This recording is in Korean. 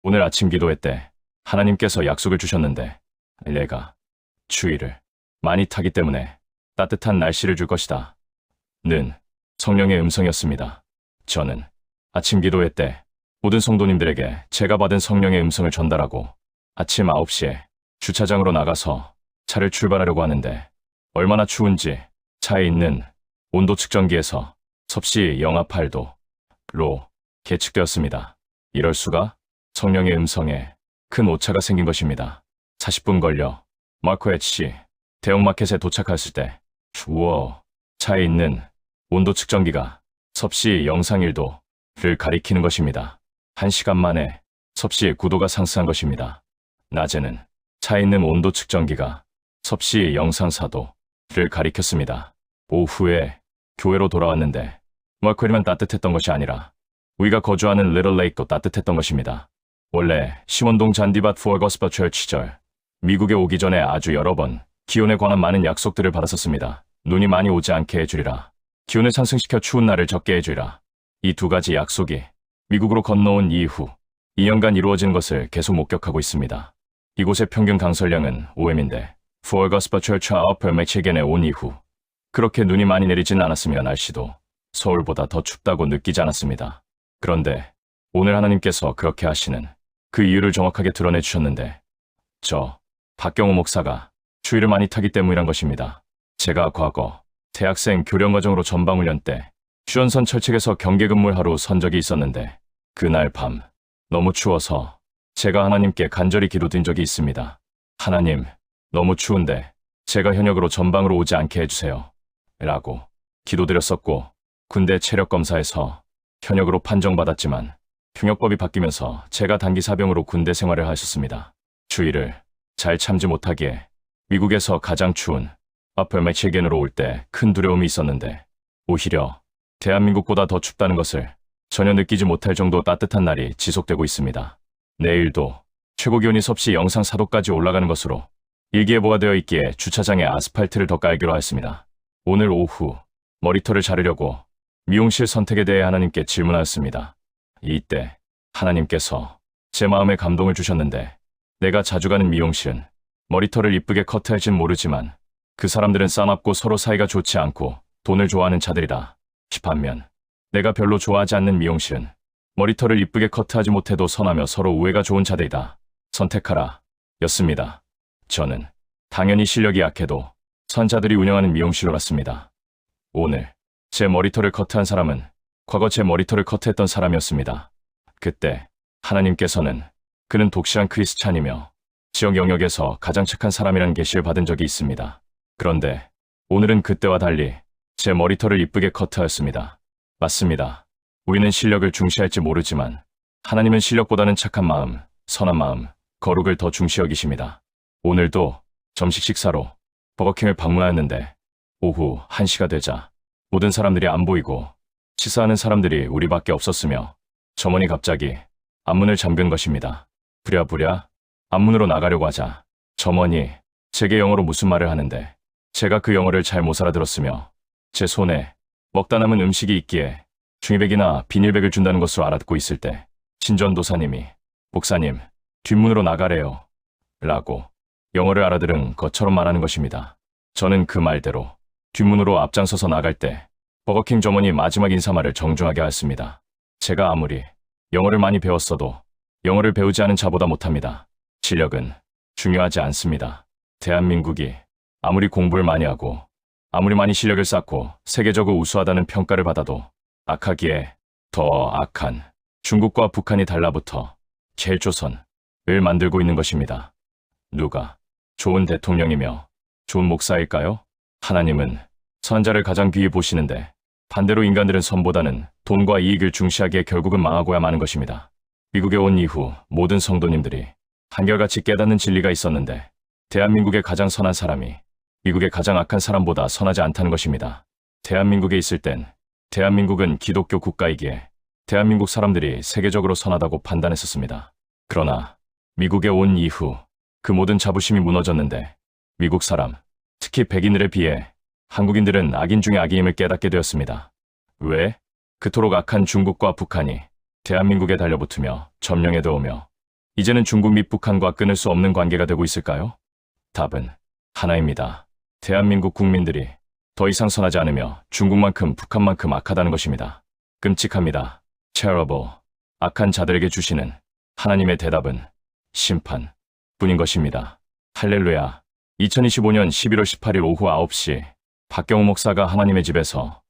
오늘 아침 기도회 때 하나님께서 약속을 주셨는데 내가 추위를 많이 타기 때문에 따뜻한 날씨를 줄 것이다. 는 성령의 음성이었습니다. 저는 아침 기도회 때 모든 성도님들에게 제가 받은 성령의 음성을 전달하고 아침 9시에 주차장으로 나가서 차를 출발하려고 하는데 얼마나 추운지 차에 있는 온도 측정기에서 섭씨 영하 8도로 계측되었습니다. 이럴 수가? 성령의 음성에 큰 오차가 생긴 것입니다. 40분 걸려 마크 HC 대형마켓에 도착했을 때 우와, 차에 있는 온도 측정기가 섭씨 영상 1도를 가리키는 것입니다. 1시간 만에 섭씨 9도가 상승한 것입니다. 낮에는 차에 있는 온도 측정기가 섭씨 영상 4도를 가리켰습니다. 오후에 교회로 돌아왔는데 마크리만 따뜻했던 것이 아니라 우리가 거주하는 리틀 레이크도 따뜻했던 것입니다. 원래 시원동 잔디밭 포어 거스퍼 철치 시절 미국에 오기 전에 아주 여러 번 기온에 관한 많은 약속들을 받았었습니다. 눈이 많이 오지 않게 해주리라. 기온을 상승시켜 추운 날을 적게 해주리라. 이 두 가지 약속이 미국으로 건너온 이후 2년간 이루어진 것을 계속 목격하고 있습니다. 이곳의 평균 강설량은 5m인데 포어 거스퍼 철치 아웃퍼 맥치겐에 온 이후 그렇게 눈이 많이 내리지는 않았으며 날씨도 서울보다 더 춥다고 느끼지 않았습니다. 그런데 오늘 하나님께서 그렇게 하시는 그 이유를 정확하게 드러내 주셨는데 저 박경호 목사가 추위를 많이 타기 때문이란 것입니다. 제가 과거 대학생 교련과정으로 전방훈련 때 휴전선 철책에서 경계근무를 하러 선 적이 있었는데 그날 밤 너무 추워서 제가 하나님께 간절히 기도드린 적이 있습니다. 하나님, 너무 추운데 제가 현역으로 전방으로 오지 않게 해주세요. 라고 기도드렸었고 군대 체력검사에서 현역으로 판정받았지만 병역법이 바뀌면서 제가 단기 사병으로 군대 생활을 하셨습니다. 추위를 잘 참지 못하기에 미국에서 가장 추운 아플 매치겐으로 올 때 큰 두려움이 있었는데 오히려 대한민국보다 더 춥다는 것을 전혀 느끼지 못할 정도 따뜻한 날이 지속되고 있습니다. 내일도 최고 기온이 섭씨 영상 4도까지 올라가는 것으로 일기예보가 되어 있기에 주차장에 아스팔트를 더 깔기로 하였습니다. 오늘 오후 머리털을 자르려고 미용실 선택에 대해 하나님께 질문하였습니다. 이때 하나님께서 제 마음에 감동을 주셨는데 내가 자주 가는 미용실은 머리털을 이쁘게 커트할진 모르지만 그 사람들은 싸납고 서로 사이가 좋지 않고 돈을 좋아하는 자들이라. 반면 내가 별로 좋아하지 않는 미용실은 머리털을 이쁘게 커트하지 못해도 선하며 서로 우애가 좋은 자들이다. 선택하라. 였습니다. 저는 당연히 실력이 약해도 선자들이 운영하는 미용실로 갔습니다. 오늘 제 머리털을 커트한 사람은 과거 제 머리털을 커트했던 사람이었습니다. 그때 하나님께서는 그는 독실한 크리스찬이며 지역 영역에서 가장 착한 사람이라는 계시를 받은 적이 있습니다. 그런데 오늘은 그때와 달리 제 머리털을 이쁘게 커트하였습니다. 맞습니다. 우리는 실력을 중시할지 모르지만 하나님은 실력보다는 착한 마음, 선한 마음, 거룩을 더 중시 여기십니다. 오늘도 점심 식사로 버거킹을 방문하였는데 오후 1시가 되자 모든 사람들이 안 보이고 식사하는 사람들이 우리밖에 없었으며 점원이 갑자기 앞문을 잠근 것입니다. 부랴부랴 앞문으로 나가려고 하자 점원이 제게 영어로 무슨 말을 하는데 제가 그 영어를 잘 못 알아들었으며 제 손에 먹다 남은 음식이 있기에 중이백이나 비닐백을 준다는 것으로 알아듣고 있을 때 신전도사님이 목사님 뒷문으로 나가래요 라고 영어를 알아들은 것처럼 말하는 것입니다. 저는 그 말대로 뒷문으로 앞장서서 나갈 때 버거킹 점원이 마지막 인사말을 정중하게 하였습니다. 제가 아무리 영어를 많이 배웠어도 영어를 배우지 않은 자보다 못합니다. 실력은 중요하지 않습니다. 대한민국이 아무리 공부를 많이 하고 아무리 많이 실력을 쌓고 세계적으로 우수하다는 평가를 받아도 악하기에 더 악한 중국과 북한이 달라붙어 jel조선을 만들고 있는 것입니다. 누가 좋은 대통령이며 좋은 목사일까요? 하나님은 선자를 가장 귀히 보시는데 반대로 인간들은 선보다는 돈과 이익을 중시하기에 결국은 망하고야 마는 것입니다. 미국에 온 이후 모든 성도님들이 한결같이 깨닫는 진리가 있었는데 대한민국의 가장 선한 사람이 미국의 가장 악한 사람보다 선하지 않다는 것입니다. 대한민국에 있을 땐 대한민국은 기독교 국가이기에 대한민국 사람들이 세계적으로 선하다고 판단했었습니다. 그러나 미국에 온 이후 그 모든 자부심이 무너졌는데 미국 사람, 특히 백인들에 비해 한국인들은 악인 중에 악인임을 깨닫게 되었습니다. 왜? 그토록 악한 중국과 북한이 대한민국에 달려붙으며 점령해 들어오며 이제는 중국 및 북한과 끊을 수 없는 관계가 되고 있을까요? 답은 하나입니다. 대한민국 국민들이 더 이상 선하지 않으며 중국만큼 북한만큼 악하다는 것입니다. 끔찍합니다. terrible. 악한 자들에게 주시는 하나님의 대답은 심판 뿐인 것입니다. 할렐루야. 2025년 11월 18일 오후 9시 박경호 목사가 하나님의 집에서